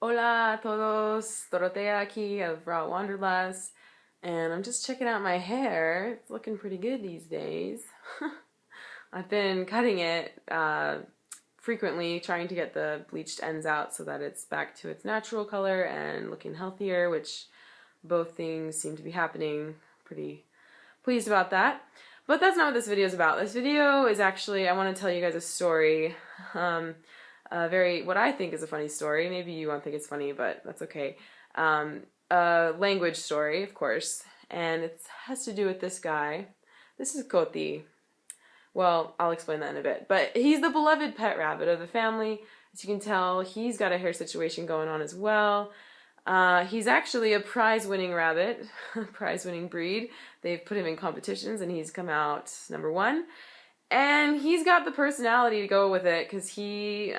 Hola a todos, Dorotea aquí of Raw Wanderlust, and I'm just checking out my hair. It's looking pretty good these days. I've been cutting it frequently, trying to get the bleached ends out so that it's back to its natural color and looking healthier, which both things seem to be happening. Pretty pleased about that. But that's not what this video is about. This video is actually, I want to tell you guys a story. What I think is a funny story. Maybe you won't think it's funny, but that's okay. A language story, of course, and it has to do with this guy. This is Coti. Well, I'll explain that in a bit. But he's the beloved pet rabbit of the family. As you can tell, he's got a hair situation going on as well. He's actually a prize-winning rabbit, prize-winning breed. They've put him in competitions, and he's come out #1. And he's got the personality to go with it, because they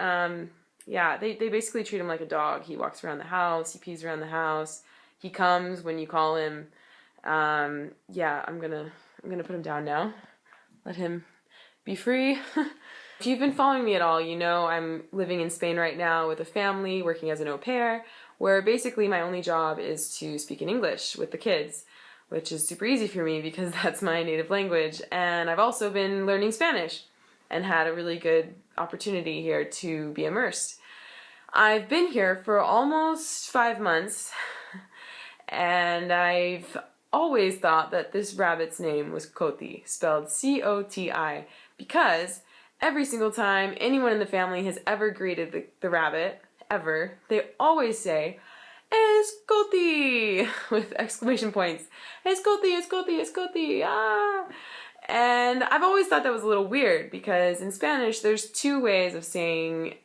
basically treat him like a dog. He walks around the house, he pees around the house, he comes when you call him. I'm gonna put him down now. Let him be free. If you've been following me at all, you know I'm living in Spain right now with a family, working as an au pair, where basically my only job is to speak in English with the kids, which is super easy for me because that's my native language. And I've also been learning Spanish and had a really good opportunity here to be immersed. I've been here for almost 5 months, and I've always thought that this rabbit's name was Coti, spelled C-O-T-I, because every single time anyone in the family has ever greeted the rabbit, ever, they always say, "Es Coti!" with exclamation points. "Es Coti, es Coti, es Coti, ah!" And I've always thought that was a little weird because in Spanish there's 2 ways of saying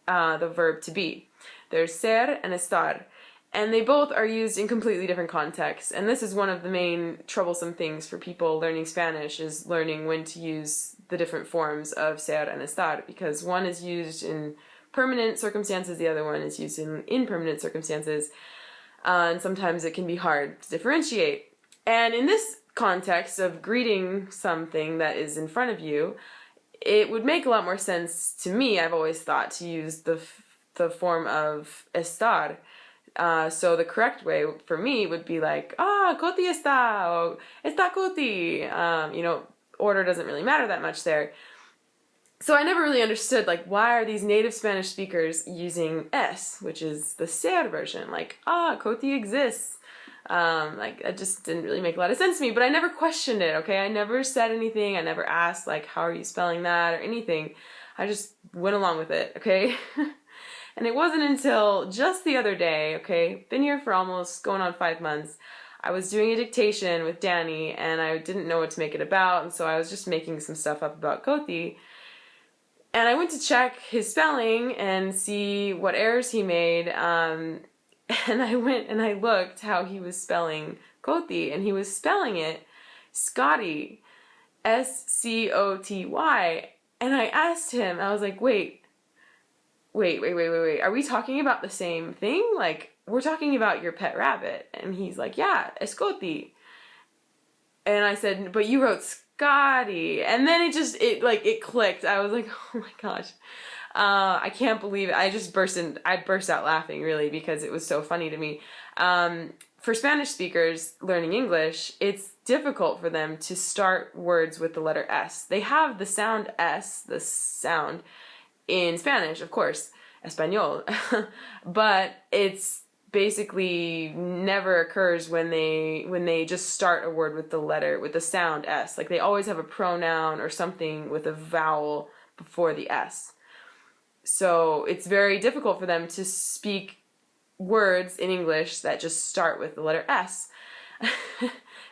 the verb to be. There's ser and estar. And they both are used in completely different contexts. And this is one of the main troublesome things for people learning Spanish, is learning when to use the different forms of ser and estar, because one is used in permanent circumstances, the other one is used in impermanent circumstances, and sometimes it can be hard to differentiate. And in this context of greeting something that is in front of you, it would make a lot more sense to me, I've always thought, to use the form of estar. So the correct way for me would be like, Coti está, or está Coti. Order doesn't really matter that much there. So I never really understood, like, why are these native Spanish speakers using es, which is the ser version? Like, Coti exists. It just didn't really make a lot of sense to me, but I never questioned it, okay? I never said anything. I never asked, like, how are you spelling that or anything. I just went along with it, okay? And it wasn't until just the other day, okay, been here for almost going on 5 months, I was doing a dictation with Danny, and I didn't know what to make it about, and so I was just making some stuff up about Coti. And I went to check his spelling and see what errors he made, and I went and I looked how he was spelling Coti, and he was spelling it Scotty, S-C-O-T-Y, and I asked him, I was like, wait, are we talking about the same thing? Like, we're talking about your pet rabbit. And he's like, yeah, Escoti. And I said, but you wrote Scotty. And then it clicked. I was like, oh my gosh. I can't believe it. I burst out laughing, really, because it was so funny to me. For Spanish speakers learning English, it's difficult for them to start words with the letter S. They have the sound S, the sound, in Spanish, of course, Espanol, but it's basically never occurs when they just start a word with the sound S. Like, they always have a pronoun or something with a vowel before the S. So it's very difficult for them to speak words in English that just start with the letter S,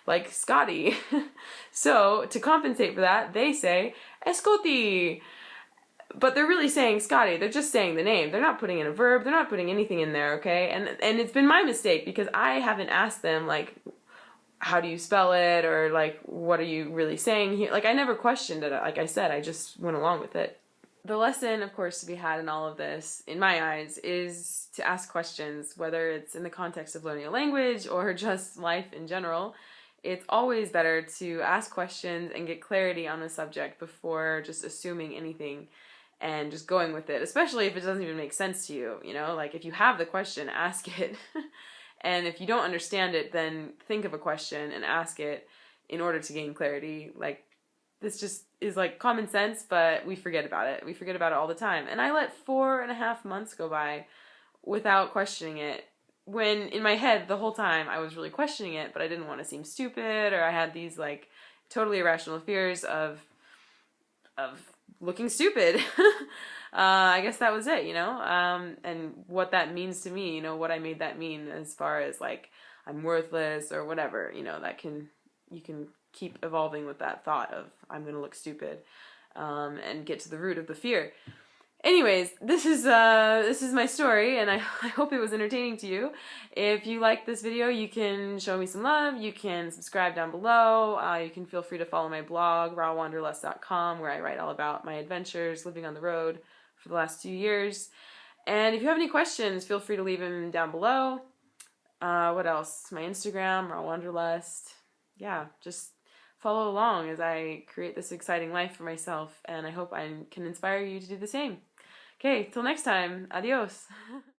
like Scotty. So to compensate for that, they say Escoti. But they're really saying Scotty. They're just saying the name. They're not putting in a verb. They're not putting anything in there, okay? And it's been my mistake because I haven't asked them, like, how do you spell it? Or, like, what are you really saying here? Like, I never questioned it. Like I said, I just went along with it. The lesson, of course, to be had in all of this, in my eyes, is to ask questions, whether it's in the context of learning a language or just life in general. It's always better to ask questions and get clarity on the subject before just assuming anything. and just going with it, especially if it doesn't even make sense to you, you know? Like, if you have the question, ask it. And if you don't understand it, then think of a question and ask it in order to gain clarity. Like, this just is like common sense, but we forget about it. We forget about it all the time. And I let 4.5 months go by without questioning it, when in my head the whole time I was really questioning it, but I didn't want to seem stupid, or I had these like totally irrational fears of looking stupid. I guess that was it, you know, and what that means to me, you know, what I made that mean as far as like I'm worthless or whatever, you know, you can keep evolving with that thought of I'm gonna look stupid, and get to the root of the fear. Anyways, this is my story, and I hope it was entertaining to you. If you like this video, you can show me some love. You can subscribe down below. You can feel free to follow my blog, rawwanderlust.com, where I write all about my adventures living on the road for the last 2 years. And if you have any questions, feel free to leave them down below. What else? My Instagram, rawwanderlust. Yeah, just follow along as I create this exciting life for myself, and I hope I can inspire you to do the same. Okay, till next time. Adios.